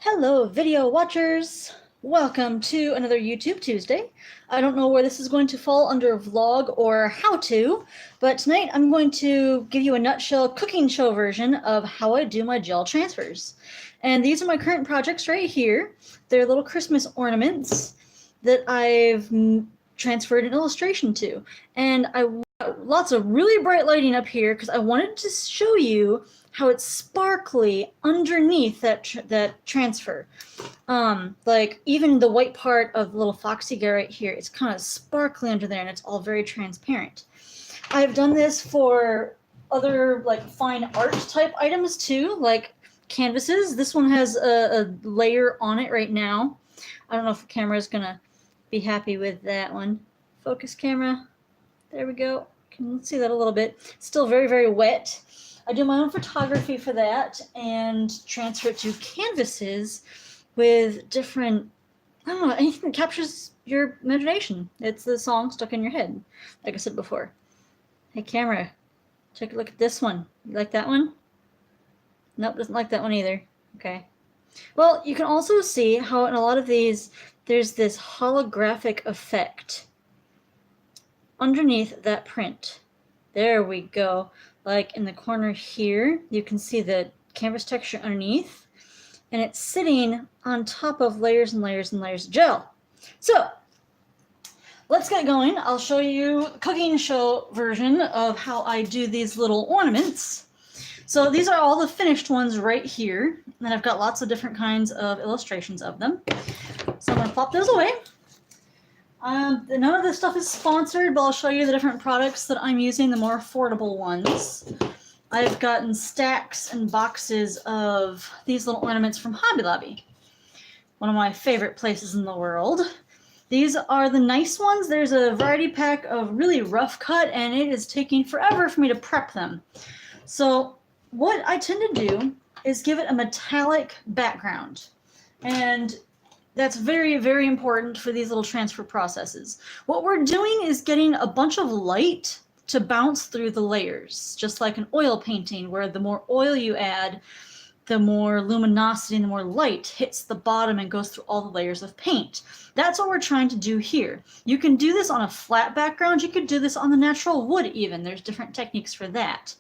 Hello, video watchers! Welcome to another YouTube Tuesday. I don't know where this is going to fall under vlog or how to, but tonight I'm going to give you a nutshell cooking show version of how I do my gel transfers. And these are my current projects right here. They're little Christmas ornaments that I've transferred an illustration to. And I want lots of really bright lighting up here because I wanted to show you how it's sparkly underneath that transfer. Like even the white part of the little foxy guy right here, it's kind of sparkly under there and it's all very transparent. I've done this for other like fine art type items too, like canvases. This one has a layer on it right now. I don't know if the camera is gonna be happy with that one. Focus camera, there we go. You can see that a little bit. Still very, very wet. I do my own photography for that and transfer it to canvases with different, I don't know, anything that captures your imagination. It's the song stuck in your head, like I said before. Hey camera, take a look at this one. You like that one? Nope, doesn't like that one either. Okay. Well, you can also see how in a lot of these, there's this holographic effect underneath that print. There we go. Like in the corner here, you can see the canvas texture underneath, and it's sitting on top of layers and layers and layers of gel. So let's get going. I'll show you a cooking show version of how I do these little ornaments. So these are all the finished ones right here, and I've got lots of different kinds of illustrations of them. So I'm going to pop those away. None of this stuff is sponsored, but I'll show you the different products that I'm using, the more affordable ones. I've gotten stacks and boxes of these little ornaments from Hobby Lobby, one of my favorite places in the world. These are the nice ones. There's a variety pack of really rough cut, and it is taking forever for me to prep them. So what I tend to do is give it a metallic background. And that's very, very important for these little transfer processes. What we're doing is getting a bunch of light to bounce through the layers, just like an oil painting, where the more oil you add, the more luminosity and the more light hits the bottom and goes through all the layers of paint. That's what we're trying to do here. You can do this on a flat background. You could do this on the natural wood even. There's different techniques for that.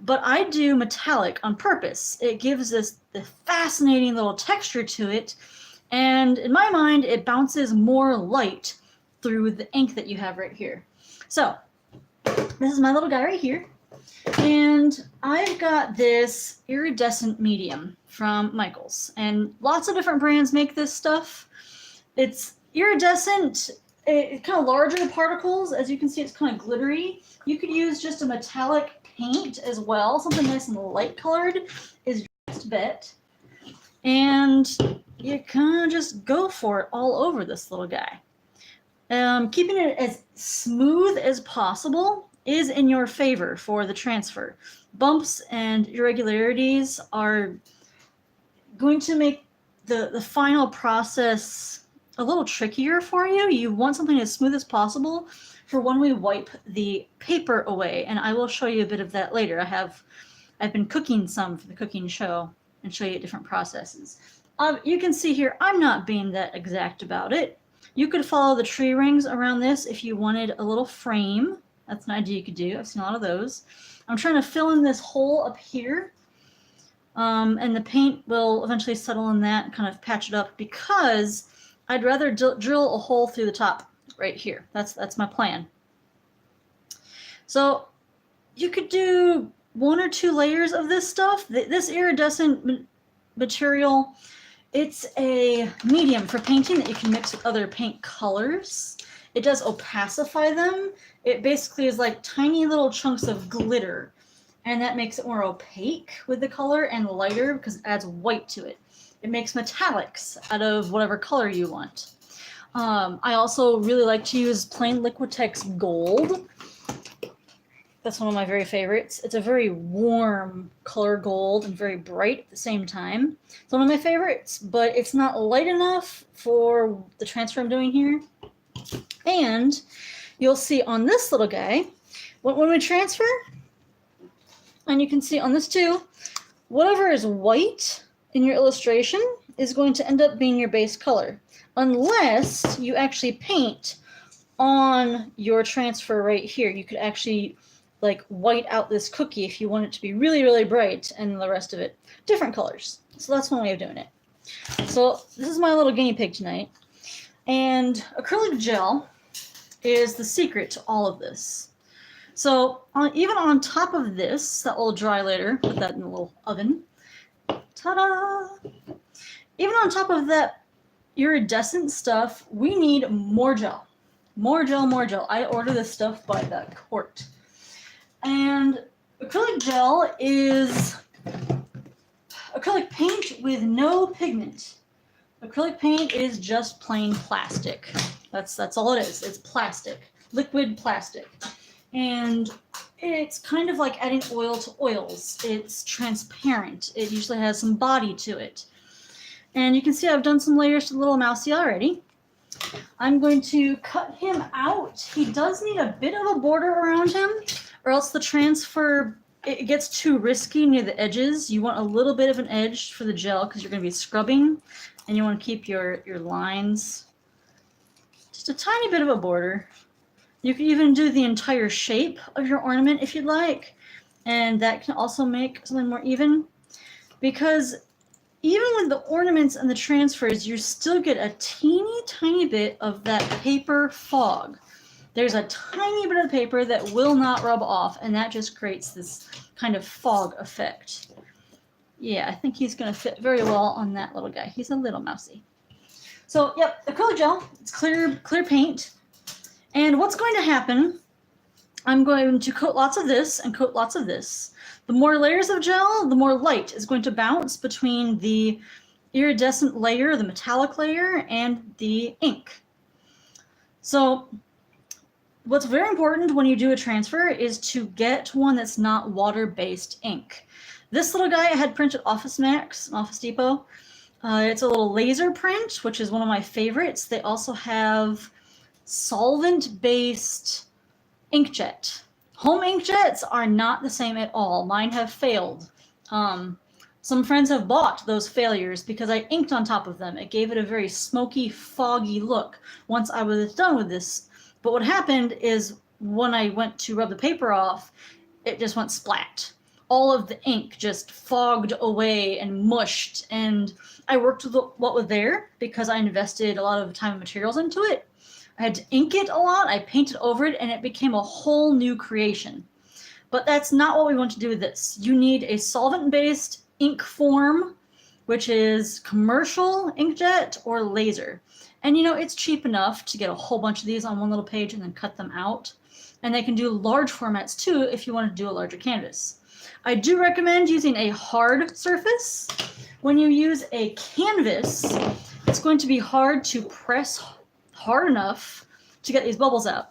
But I do metallic on purpose. It gives this the fascinating little texture to it. And in my mind, it bounces more light through the ink that you have right here. So this is my little guy right here. And I've got this iridescent medium from Michaels. And lots of different brands make this stuff. It's iridescent, it's kind of larger particles. As you can see, it's kind of glittery. You could use just a metallic paint as well. Something nice and light colored is your best bet. And you kind of just go for it all over this little guy. Keeping it as smooth as possible is in your favor for the transfer. Bumps and irregularities are going to make the final process a little trickier for you. You want something as smooth as possible for when we wipe the paper away, and I will show you a bit of that later. I've been cooking some for the cooking show and show you different processes. You can see here, I'm not being that exact about it. You could follow the tree rings around this if you wanted a little frame. That's an idea you could do. I've seen a lot of those. I'm trying to fill in this hole up here. And the paint will eventually settle in that and kind of patch it up, because I'd rather drill a hole through the top right here. That's my plan. So you could do 1 or 2 layers of this stuff. This iridescent material, it's a medium for painting that you can mix with other paint colors. It does opacify them. It basically is like tiny little chunks of glitter, and that makes it more opaque with the color and lighter because it adds white to it. It makes metallics out of whatever color you want. I also really like to use plain Liquitex Gold. That's one of my very favorites. It's a very warm color gold and very bright at the same time. It's one of my favorites, but it's not light enough for the transfer I'm doing here. And you'll see on this little guy, when we transfer, and you can see on this too, whatever is white in your illustration is going to end up being your base color, unless you actually paint on your transfer right here. You could actually like white out this cookie if you want it to be really, really bright, and the rest of it different colors. So that's one way of doing it. So this is my little guinea pig tonight. And acrylic gel is the secret to all of this. So even on top of this, that will dry later, put that in the little oven. Ta-da! Even on top of that iridescent stuff, we need more gel. More gel, more gel. I order this stuff by the quart. And acrylic gel is acrylic paint with no pigment. Acrylic paint is just plain plastic. That's all it is. It's plastic, liquid plastic. And it's kind of like adding oil to oils. It's transparent. It usually has some body to it. And you can see I've done some layers to the little mousey already. I'm going to cut him out. He does need a bit of a border around him, or else the transfer, it gets too risky near the edges. You want a little bit of an edge for the gel because you're going to be scrubbing, and you want to keep your lines. Just a tiny bit of a border. You can even do the entire shape of your ornament if you'd like, and that can also make something more even, because even with the ornaments and the transfers, you still get a teeny tiny bit of that paper fog. There's a tiny bit of paper that will not rub off, and that just creates this kind of fog effect. Yeah, I think he's going to fit very well on that little guy. He's a little mousy. So, yep, acrylic gel. It's clear paint. And what's going to happen, I'm going to coat lots of this and coat lots of this. The more layers of gel, the more light is going to bounce between the iridescent layer, the metallic layer, and the ink. So what's very important when you do a transfer is to get one that's not water-based ink. This little guy I had printed Office Max, Office Depot. It's a little laser print, which is one of my favorites. They also have solvent-based inkjet. Home inkjets are not the same at all. Mine have failed. Some friends have bought those failures because I inked on top of them. It gave it a very smoky, foggy look once I was done with this. But what happened is when I went to rub the paper off, it just went splat. All of the ink just fogged away and mushed. And I worked with what was there because I invested a lot of time and materials into it. I had to ink it a lot, I painted over it, and it became a whole new creation. But that's not what we want to do with this. You need a solvent-based ink form, which is commercial inkjet or laser. And you know, it's cheap enough to get a whole bunch of these on one little page and then cut them out. And they can do large formats too if you want to do a larger canvas. I do recommend using a hard surface. When you use a canvas, it's going to be hard to press hard enough to get these bubbles out.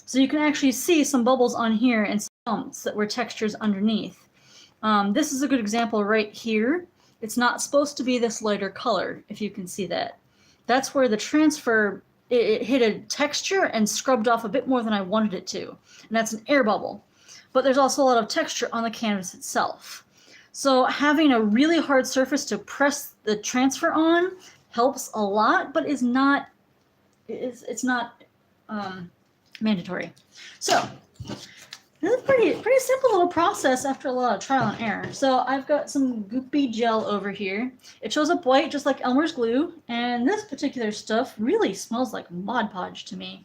So you can actually see some bubbles on here and some bumps that were textures underneath. This is a good example right here. It's not supposed to be this lighter color, if you can see that. That's where the transfer, it hit a texture and scrubbed off a bit more than I wanted it to. And that's an air bubble. But there's also a lot of texture on the canvas itself. So having a really hard surface to press the transfer on helps a lot, but is not it's not mandatory. So this is pretty simple little process after a lot of trial and error. So I've got some goopy gel over here. It shows up white just like Elmer's glue, and this particular stuff really smells like Mod Podge to me.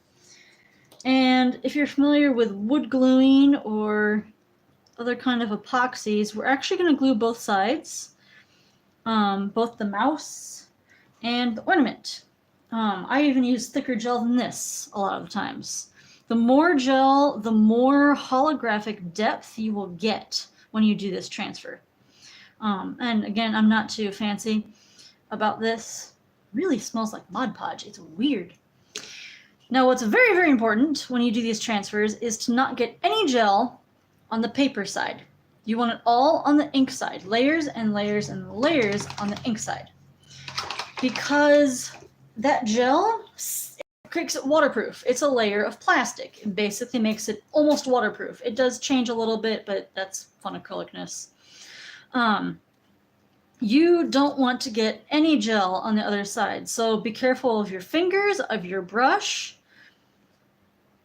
And if you're familiar with wood gluing or other kind of epoxies, we're actually going to glue both sides, both the mouse and the ornament. I even use thicker gel than this a lot of the times. The more gel, the more holographic depth you will get when you do this transfer. And again, I'm not too fancy about this. It really smells like Mod Podge. It's weird. Now, what's very, very important when you do these transfers is to not get any gel on the paper side. You want it all on the ink side. Layers and layers and layers on the ink side. Because that gel makes it waterproof. It's a layer of plastic. It basically makes it almost waterproof. It does change a little bit, but that's fun acrylicness. you don't want to get any gel on the other side. So be careful of your fingers, of your brush.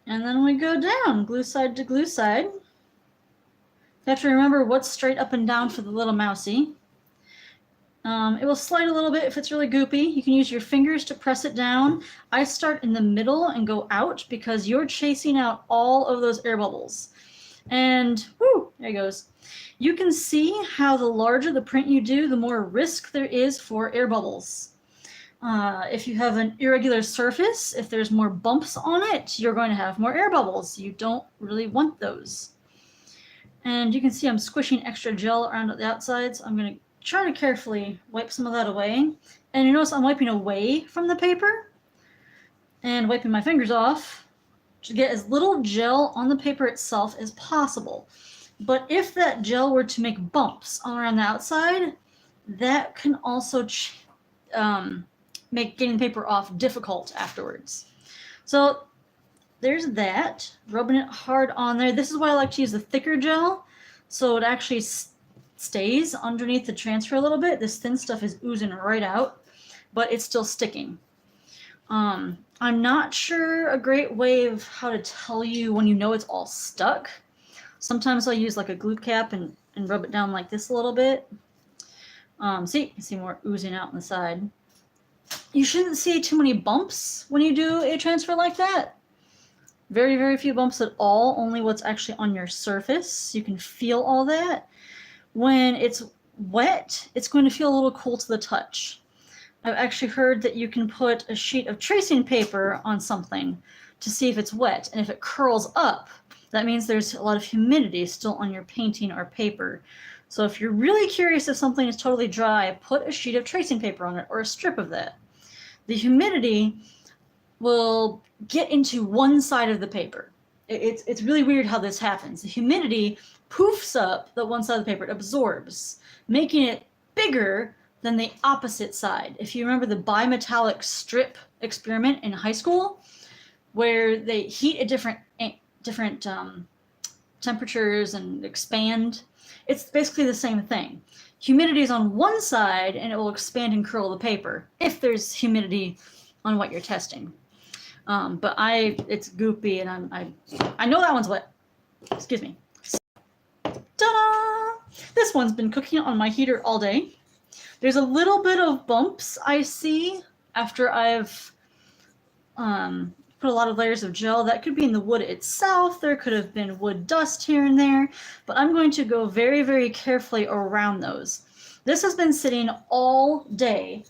And then we go down, glue side to glue side. You have to remember what's straight up and down for the little mousey. It will slide a little bit if it's really goopy. You can use your fingers to press it down. I start in the middle and go out because you're chasing out all of those air bubbles. And whoo, there it goes. You can see how the larger the print you do, the more risk there is for air bubbles. If you have an irregular surface, if there's more bumps on it, you're going to have more air bubbles. You don't really want those. And you can see I'm squishing extra gel around the outside, so I'm going to try to carefully wipe some of that away. And you notice I'm wiping away from the paper and wiping my fingers off to get as little gel on the paper itself as possible. But if that gel were to make bumps all around the outside, that can also make getting the paper off difficult afterwards. So there's that, rubbing it hard on there. This is why I like to use the thicker gel, so it actually stays underneath the transfer a little bit. This thin stuff is oozing right out, but it's still sticking. I'm not sure a great way of how to tell you when you know it's all stuck. Sometimes I'll use like a glue cap and rub it down like this a little bit. See, you can see more oozing out on the side. You shouldn't see too many bumps when you do a transfer like that. Very, very few bumps at all, only what's actually on your surface. You can feel all that. When it's wet, it's going to feel a little cool to the touch. I've actually heard that you can put a sheet of tracing paper on something to see if it's wet, and if it curls up, that means there's a lot of humidity still on your painting or paper. So if you're really curious if something is totally dry, put a sheet of tracing paper on it or a strip of that. The humidity will get into one side of the paper. It's really weird how this happens. The humidity poofs up the one side of the paper, it absorbs, making it bigger than the opposite side. If you remember the bimetallic strip experiment in high school, where they heat at different temperatures and expand, it's basically the same thing. Humidity is on one side and it will expand and curl the paper if there's humidity on what you're testing. But it's goopy and I know that one's wet. Excuse me. Ta-da! This one's been cooking on my heater all day. There's a little bit of bumps I see after I've put a lot of layers of gel. That could be in the wood itself. There could have been wood dust here and there, but I'm going to go very, very carefully around those. This has been sitting all day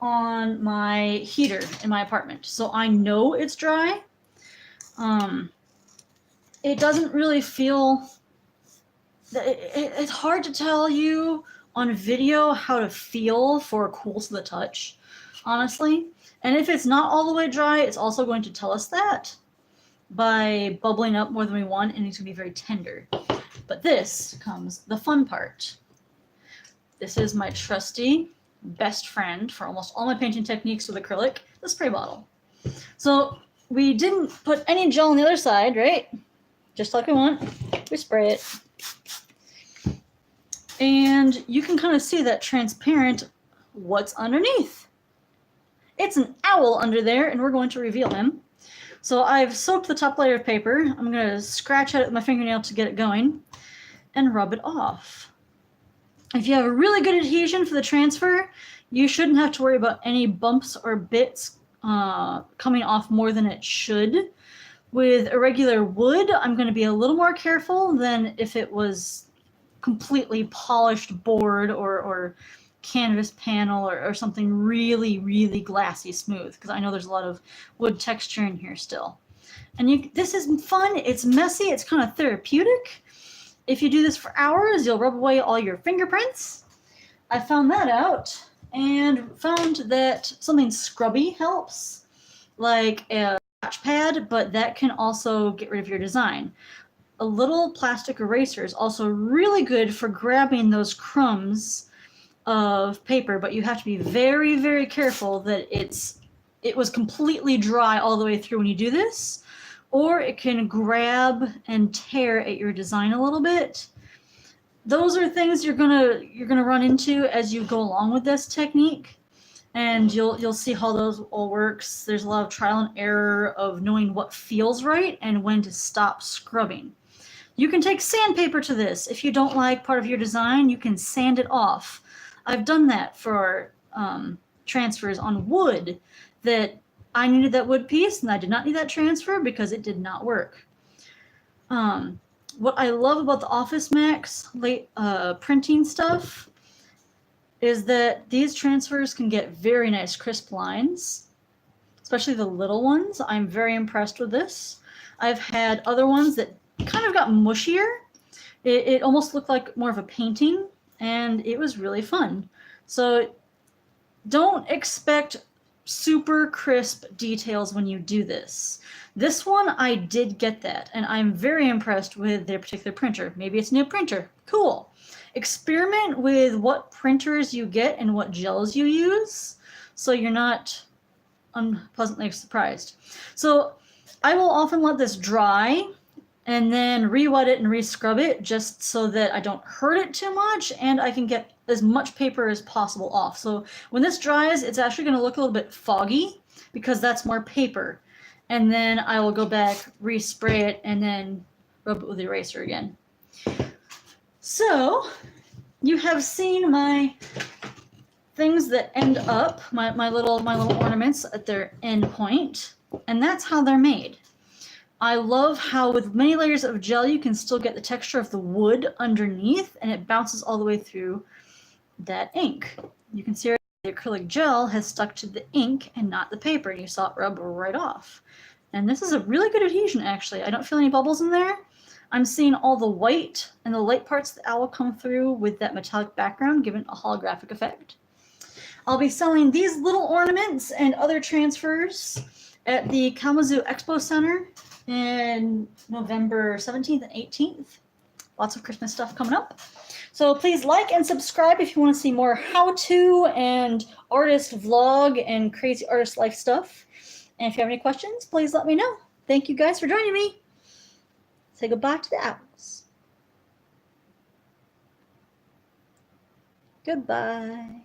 on my heater in my apartment, so I know it's dry. It doesn't really feel, it's hard to tell you on video how to feel for cool to the touch, honestly. And if it's not all the way dry, it's also going to tell us that by bubbling up more than we want, and it's going to be very tender. But this comes the fun part. This is my trusty best friend for almost all my painting techniques with acrylic, the spray bottle. So we didn't put any gel on the other side, right? Just like we want. We spray it. And you can kind of see that transparent what's underneath. It's an owl under there, and we're going to reveal him. So I've soaked the top layer of paper. I'm going to scratch at it with my fingernail to get it going and rub it off. If you have a really good adhesion for the transfer, you shouldn't have to worry about any bumps or bits coming off more than it should. With irregular wood, I'm going to be a little more careful than if it was completely polished board or canvas panel or something really, really glassy smooth, because I know there's a lot of wood texture in here still. And this is fun, it's messy, it's kind of therapeutic. If you do this for hours, you'll rub away all your fingerprints. I found that out and found that something scrubby helps, like a scratch pad, but that can also get rid of your design. A little plastic eraser is also really good for grabbing those crumbs of paper, but you have to be very, very careful that it was completely dry all the way through when you do this, or it can grab and tear at your design a little bit. those are things you're gonna run into as you go along with this technique, and you'll see how those all works. There's a lot of trial and error of knowing what feels right and when to stop scrubbing. You can take sandpaper to this. If you don't like part of your design, you can sand it off. I've done that for transfers on wood that I needed that wood piece and I did not need that transfer because it did not work. What I love about the Office Max printing stuff is that these transfers can get very nice crisp lines, especially the little ones. I'm very impressed with this. I've had other ones that kind of got mushier. It almost looked like more of a painting, and it was really fun. So don't expect super crisp details when you do this. This one, I did get that, and I'm very impressed with their particular printer. Maybe it's a new printer. Cool. Experiment with what printers you get and what gels you use, so you're not unpleasantly surprised. So I will often let this dry and then re-wet it and re-scrub it just so that I don't hurt it too much and I can get as much paper as possible off. So when this dries, it's actually going to look a little bit foggy because that's more paper. And then I will go back, respray it, and then rub it with the eraser again. So you have seen my things that end up, my little ornaments at their end point, and that's how they're made. I love how with many layers of gel you can still get the texture of the wood underneath, and it bounces all the way through that ink. You can see the acrylic gel has stuck to the ink and not the paper, and you saw it rub right off. And this is a really good adhesion, actually. I don't feel any bubbles in there. I'm seeing all the white and the light parts of the owl come through with that metallic background, giving a holographic effect. I'll be selling these little ornaments and other transfers at the Kalamazoo Expo Center in November 17th and 18th. Lots of Christmas stuff coming up. So please like and subscribe if you want to see more how-to and artist vlog and crazy artist life stuff. And if you have any questions, please let me know. Thank you guys for joining me. Say goodbye to the owls. Goodbye.